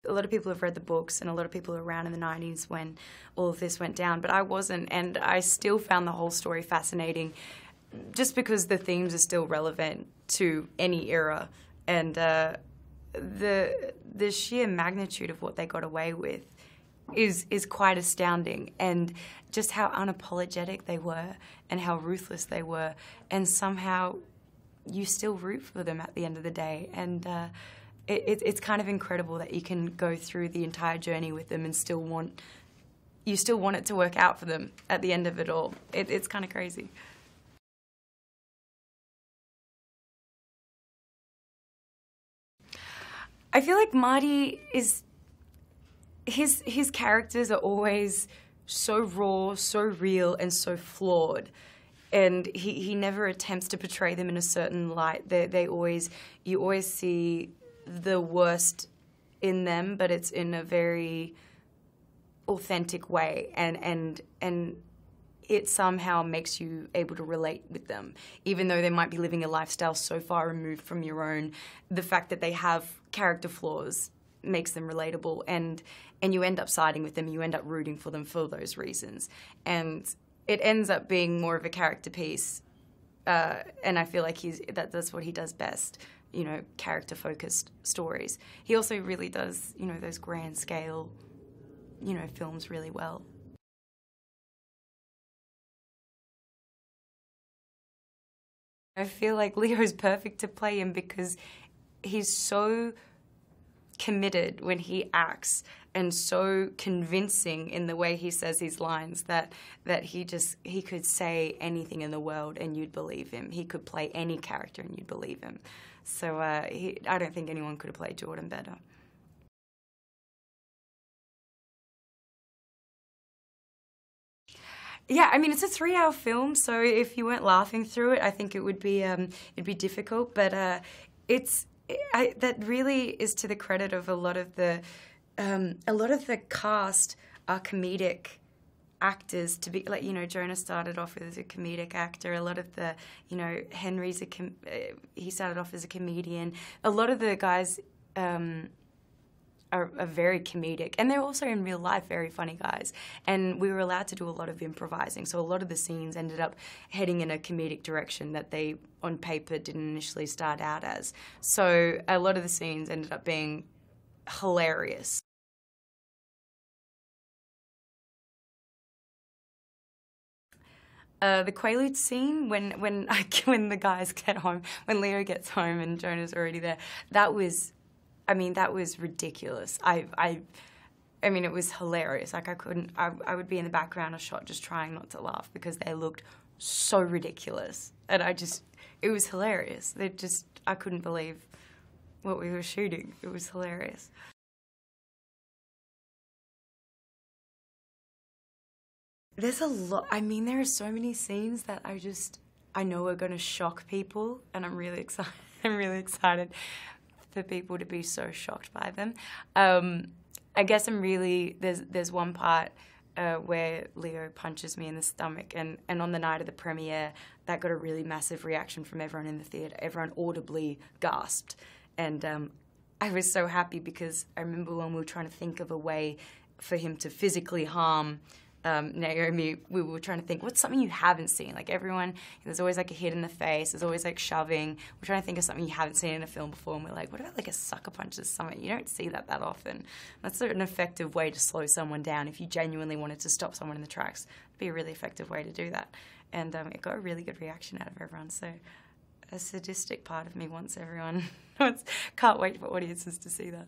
A lot of people have read the books, and a lot of people are around in the 90s when all of this went down, but I wasn't, and I still found the whole story fascinating just because the themes are still relevant to any era, and the sheer magnitude of what they got away with is quite astounding, and just how unapologetic they were and how ruthless they were, and somehow you still root for them at the end of the day, and it's kind of incredible that you can go through the entire journey with them and still want it to work out for them at the end of it all. It's kind of crazy. I feel like Marty is, his characters are always so raw, so real, and so flawed. And he never attempts to portray them in a certain light. You always see the worst in them, but it's in a very authentic way, and it somehow makes you able to relate with them, even though they might be living a lifestyle so far removed from your own. The fact that they have character flaws makes them relatable, and you end up siding with them. You end up rooting for them for those reasons, and it ends up being more of a character piece. And I feel like that's what he does best. You know, character-focused stories. He also really does, you know, those grand scale, you know, films really well. I feel like Leo's perfect to play him because he's so committed when he acts and so convincing in the way he says his lines that he could say anything in the world and you'd believe him. He could play any character and you'd believe him. So I don't think anyone could have played Jordan better. Yeah, I mean, it's a 3-hour film, so if you weren't laughing through it, I think it would be it'd be difficult. But that really is to the credit of a lot of the cast are comedic actors. To be like, you know, Jonah started off as a comedic actor. A lot of the, you know, Henry's he started off as a comedian. A lot of the guys are very comedic, and they're also in real life very funny guys. And we were allowed to do a lot of improvising, so a lot of the scenes ended up heading in a comedic direction that they, on paper, didn't initially start out as. So a lot of the scenes ended up being hilarious. The Quaalude scene when the guys get home, when Leo gets home and Jonah's already there, that was ridiculous. I mean, it was hilarious. Like, I would be in the background of shot just trying not to laugh because they looked so ridiculous. And it was hilarious. I couldn't believe what we were shooting. It was hilarious. There's a lot. I mean, there are so many scenes that I know are going to shock people, and I'm really excited. I'm really excited for people to be so shocked by them. I guess there's one part where Leo punches me in the stomach, and on the night of the premiere, that got a really massive reaction from everyone in the theatre. Everyone audibly gasped, and I was so happy because I remember when we were trying to think of a way for him to physically harm Naomi, we were trying to think, what's something you haven't seen? Like, everyone, there's always like a hit in the face, there's always like shoving. We're trying to think of something you haven't seen in a film before, and we're like, what about like a sucker punch or something? You don't see that often. That's an effective way to slow someone down. If you genuinely wanted to stop someone in the tracks, it'd be a really effective way to do that. And it got a really good reaction out of everyone, so a sadistic part of me wants can't wait for audiences to see that.